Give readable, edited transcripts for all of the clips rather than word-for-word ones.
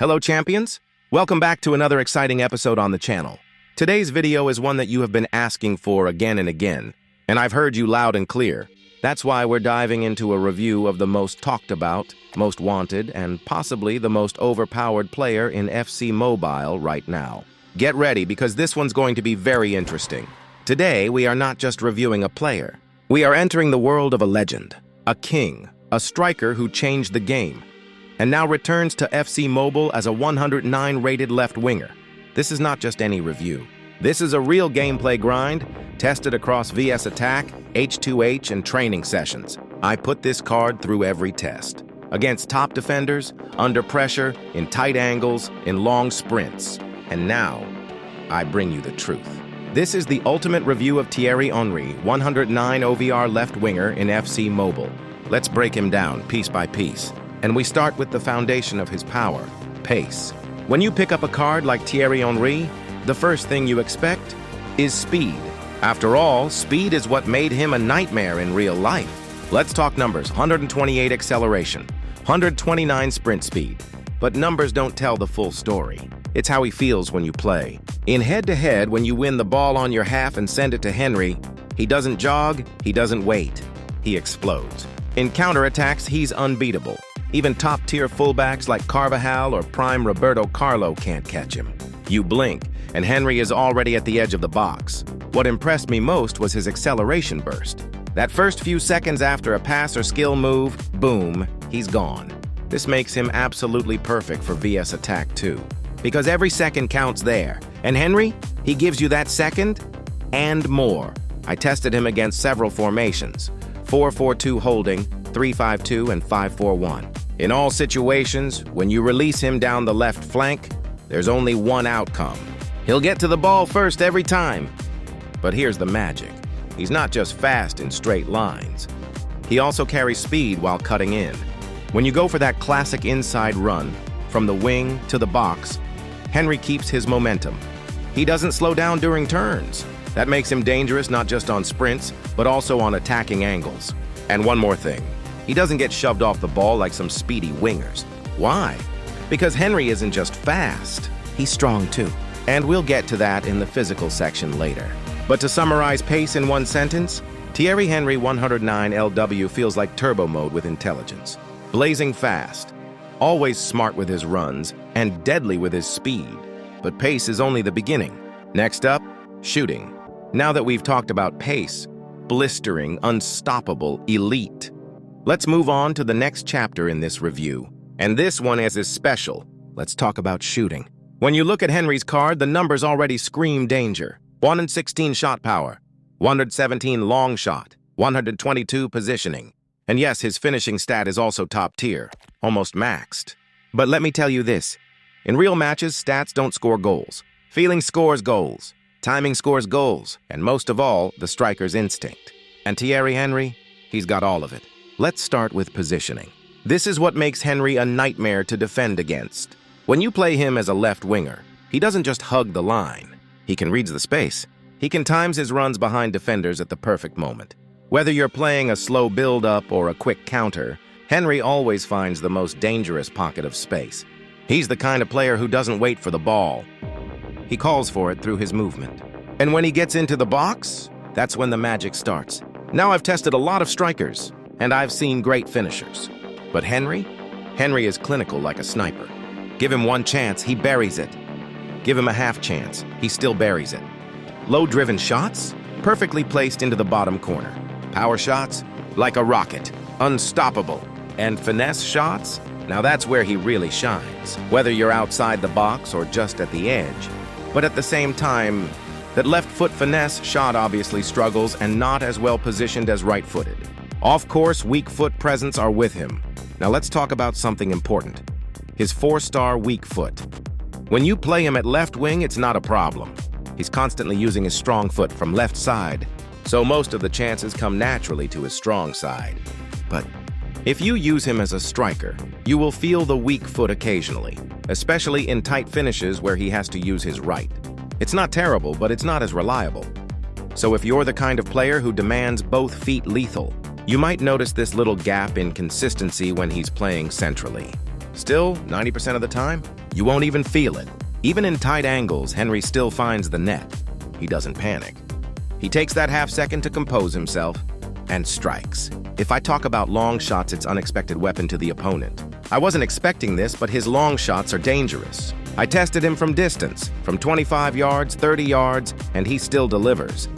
Hello, champions! Welcome back to another exciting episode on the channel. Today's video is one that you have been asking for again and again, and I've heard you loud and clear. That's why we're diving into a review of the most talked about, most wanted, and possibly the most overpowered player in FC Mobile right now. Get ready, because this one's going to be very interesting. Today, we are not just reviewing a player. We are entering the world of a legend, a king, a striker who changed the game, and now returns to FC Mobile as a 109 rated left winger. This is not just any review. This is a real gameplay grind, tested across VS Attack, H2H, and training sessions. I put this card through every test. Against top defenders, under pressure, in tight angles, in long sprints. And now, I bring you the truth. This is the ultimate review of Thierry, 109 OVR left winger in FC Mobile. Let's break him down piece by piece. And we start with the foundation of his power, pace. When you pick up a card like Thierry Henry, the first thing you expect is speed. After all, speed is what made him a nightmare in real life. Let's talk numbers. 128 acceleration, 129 sprint speed. But numbers don't tell the full story. It's how he feels when you play. In head-to-head, when you win the ball on your half and send it to Henry, he doesn't jog, he doesn't wait. He explodes. In counterattacks, he's unbeatable. Even top-tier fullbacks like Carvajal or prime Roberto Carlos can't catch him. You blink, and Henry is already at the edge of the box. What impressed me most was his acceleration burst. That first few seconds after a pass or skill move, boom, he's gone. This makes him absolutely perfect for VS Attack too, because every second counts there. And Henry, he gives you that second and more. I tested him against several formations: 4-4-2 holding, 3-5-2, and 5-4-1. In all situations, when you release him down the left flank, there's only one outcome. He'll get to the ball first every time. But here's the magic. He's not just fast in straight lines. He also carries speed while cutting in. When you go for that classic inside run, from the wing to the box, Henry keeps his momentum. He doesn't slow down during turns. That makes him dangerous not just on sprints, but also on attacking angles. And one more thing. He doesn't get shoved off the ball like some speedy wingers. Why? Because Henry isn't just fast, he's strong too. And we'll get to that in the physical section later. But to summarize pace in one sentence, Thierry Henry 109 LW feels like turbo mode with intelligence. Blazing fast, always smart with his runs, and deadly with his speed. But pace is only the beginning. Next up, shooting. Now that we've talked about pace, blistering, unstoppable, elite, let's move on to the next chapter in this review. And this one is special. Let's talk about shooting. When you look at Henry's card, the numbers already scream danger. 116 shot power, 117 long shot, 122 positioning. And yes, his finishing stat is also top tier, almost maxed. But let me tell you this. In real matches, stats don't score goals. Feeling scores goals. Timing scores goals. And most of all, the striker's instinct. And Thierry Henry, he's got all of it. Let's start with positioning. This is what makes Henry a nightmare to defend against. When you play him as a left winger, he doesn't just hug the line. He can read the space. He can time his runs behind defenders at the perfect moment. Whether you're playing a slow build-up or a quick counter, Henry always finds the most dangerous pocket of space. He's the kind of player who doesn't wait for the ball. He calls for it through his movement. And when he gets into the box, that's when the magic starts. Now, I've tested a lot of strikers, and I've seen great finishers. But Henry is clinical like a sniper. Give him one chance, he buries it. Give him a half chance, he still buries it. Low-driven shots, perfectly placed into the bottom corner. Power shots, like a rocket, unstoppable. And finesse shots, now that's where he really shines. Whether you're outside the box or just at the edge. But at the same time, that left foot finesse shot obviously struggles and not as well positioned as right-footed. Off-course, weak foot presence are with him. Now let's talk about something important. His 4-star weak foot. When you play him at left wing, it's not a problem. He's constantly using his strong foot from left side, so most of the chances come naturally to his strong side. But if you use him as a striker, you will feel the weak foot occasionally, especially in tight finishes where he has to use his right. It's not terrible, but it's not as reliable. So if you're the kind of player who demands both feet lethal, you might notice this little gap in consistency when he's playing centrally. Still, 90% of the time, You won't even feel it. Even in tight angles, Henry still finds the net. He doesn't panic. He takes that half second to compose himself and strikes. If I talk about long shots, it's unexpected weapon to the opponent. I wasn't expecting this, but his long shots are dangerous. I tested him from distance, from 25 yards, 30 yards, and he still delivers.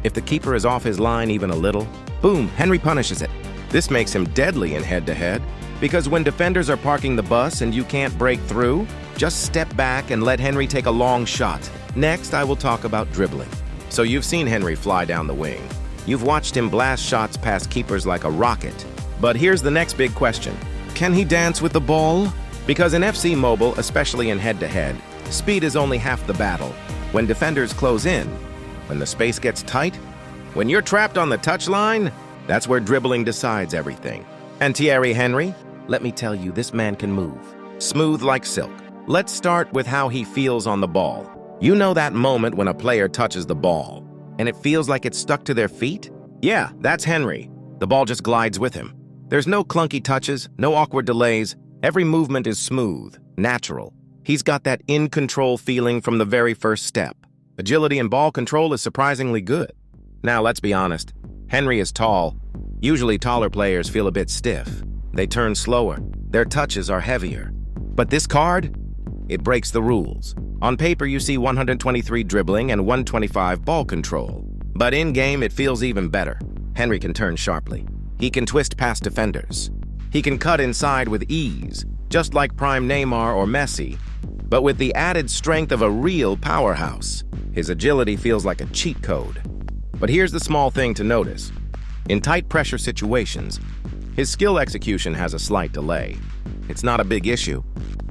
If the keeper is off his line even a little, boom, Henry punishes it. This makes him deadly in head-to-head, because when defenders are parking the bus and you can't break through, just step back and let Henry take a long shot. Next, I will talk about dribbling. So you've seen Henry fly down the wing. You've watched him blast shots past keepers like a rocket. But here's the next big question. Can he dance with the ball? Because in FC Mobile, especially in head-to-head, speed is only half the battle. When defenders close in, when the space gets tight, when you're trapped on the touchline, that's where dribbling decides everything. And Thierry Henry, let me tell you, this man can move. Smooth like silk. Let's start with how he feels on the ball. You know that moment when a player touches the ball, and it feels like it's stuck to their feet? Yeah, that's Henry. The ball just glides with him. There's no clunky touches, no awkward delays. Every movement is smooth, natural. He's got that in-control feeling from the very first step. Agility and ball control is surprisingly good. Now, let's be honest. Henry is tall. Usually taller players feel a bit stiff. They turn slower. Their touches are heavier. But this card, it breaks the rules. On paper, you see 123 dribbling and 125 ball control. But in-game, it feels even better. Henry can turn sharply. He can twist past defenders. He can cut inside with ease, just like prime Neymar or Messi, but with the added strength of a real powerhouse. His agility feels like a cheat code. But here's the small thing to notice. In tight pressure situations, his skill execution has a slight delay. It's not a big issue.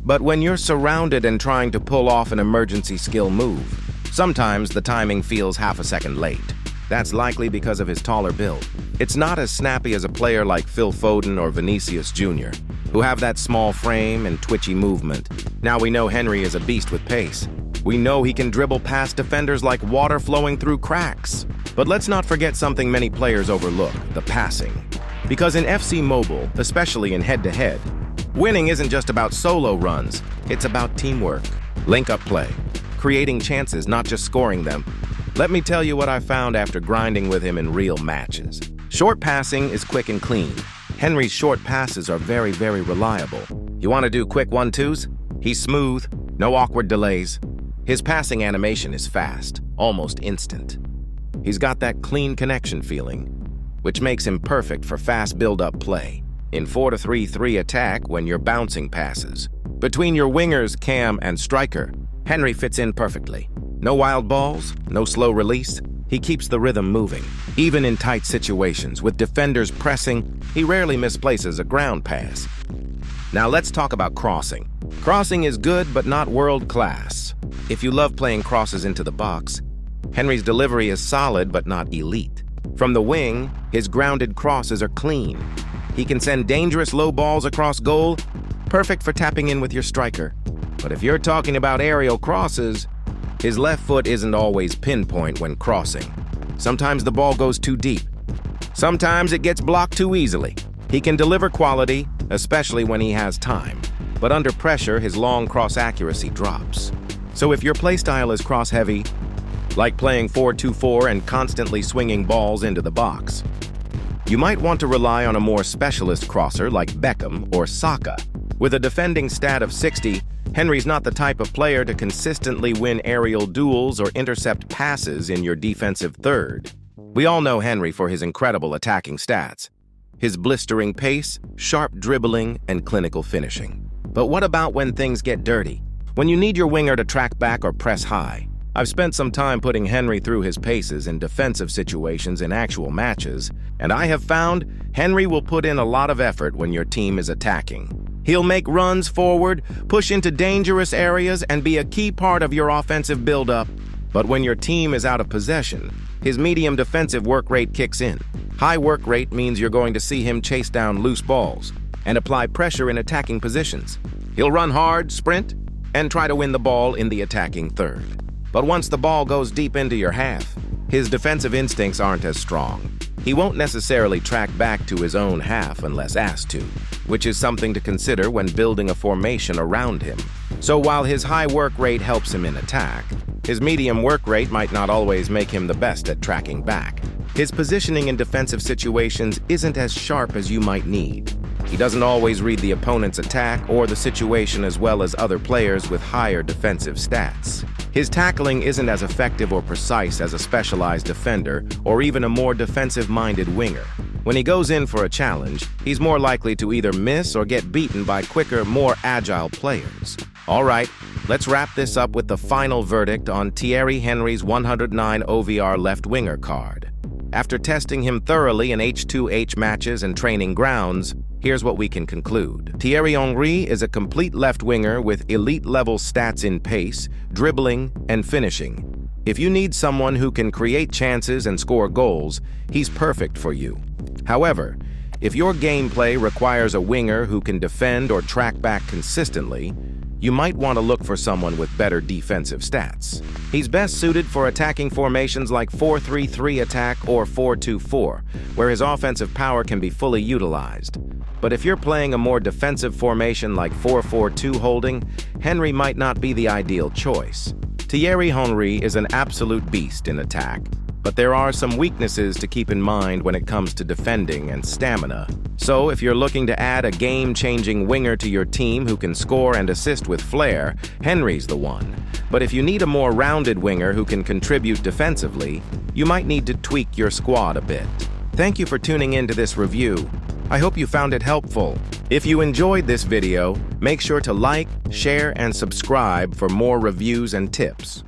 But when you're surrounded and trying to pull off an emergency skill move, sometimes the timing feels half a second late. That's likely because of his taller build. It's not as snappy as a player like Phil Foden or Vinicius Jr., who have that small frame and twitchy movement. Now we know Henry is a beast with pace. We know he can dribble past defenders like water flowing through cracks. But let's not forget something many players overlook, the passing. Because in FC Mobile, especially in head-to-head, winning isn't just about solo runs, it's about teamwork, link-up play, creating chances, not just scoring them. Let me tell you what I found after grinding with him in real matches. Short passing is quick and clean. Henry's short passes are very, very reliable. You want to do quick 1-2s? He's smooth, no awkward delays. His passing animation is fast, almost instant. He's got that clean connection feeling, which makes him perfect for fast build-up play. In 4-3-3 attack when you're bouncing passes. Between your wingers, cam, and striker, Henry fits in perfectly. No wild balls, no slow release. He keeps the rhythm moving. Even in tight situations, with defenders pressing, he rarely misplaces a ground pass. Now let's talk about crossing. Crossing is good, but not world-class. If you love playing crosses into the box, Henry's delivery is solid, but not elite. From the wing, his grounded crosses are clean. He can send dangerous low balls across goal, perfect for tapping in with your striker. But if you're talking about aerial crosses, his left foot isn't always pinpoint when crossing. Sometimes the ball goes too deep. Sometimes it gets blocked too easily. He can deliver quality, especially when he has time. But under pressure, his long cross accuracy drops. So if your playstyle is cross-heavy, like playing 4-2-4 and constantly swinging balls into the box, you might want to rely on a more specialist crosser like Beckham or Saka. With a defending stat of 60, Henry's not the type of player to consistently win aerial duels or intercept passes in your defensive third. We all know Henry for his incredible attacking stats, his blistering pace, sharp dribbling, and clinical finishing. But what about when things get dirty? When you need your winger to track back or press high? I've spent some time putting Henry through his paces in defensive situations in actual matches, and I have found Henry will put in a lot of effort when your team is attacking. He'll make runs forward, push into dangerous areas, and be a key part of your offensive build-up. But when your team is out of possession, his medium defensive work rate kicks in. High work rate means you're going to see him chase down loose balls and apply pressure in attacking positions. He'll run hard, sprint, and try to win the ball in the attacking third. But once the ball goes deep into your half, his defensive instincts aren't as strong. He won't necessarily track back to his own half unless asked to, which is something to consider when building a formation around him. So while his high work rate helps him in attack, his medium work rate might not always make him the best at tracking back. His positioning in defensive situations isn't as sharp as you might need. He doesn't always read the opponent's attack or the situation as well as other players with higher defensive stats. His tackling isn't as effective or precise as a specialized defender or even a more defensive-minded winger. When he goes in for a challenge, he's more likely to either miss or get beaten by quicker, more agile players. All right, let's wrap this up with the final verdict on Thierry Henry's 109 OVR left winger card. After testing him thoroughly in H2H matches and training grounds, here's what we can conclude. Thierry Henry is a complete left winger with elite-level stats in pace, dribbling, and finishing. If you need someone who can create chances and score goals, he's perfect for you. However, if your gameplay requires a winger who can defend or track back consistently, you might want to look for someone with better defensive stats. He's best suited for attacking formations like 4-3-3 attack or 4-2-4, where his offensive power can be fully utilized. But if you're playing a more defensive formation like 4-4-2 holding, Henry might not be the ideal choice. Thierry Henry is an absolute beast in attack, but there are some weaknesses to keep in mind when it comes to defending and stamina. So if you're looking to add a game-changing winger to your team who can score and assist with flair, Henry's the one. But if you need a more rounded winger who can contribute defensively, you might need to tweak your squad a bit. Thank you for tuning in to this review. I hope you found it helpful. If you enjoyed this video, make sure to like, share, and subscribe for more reviews and tips.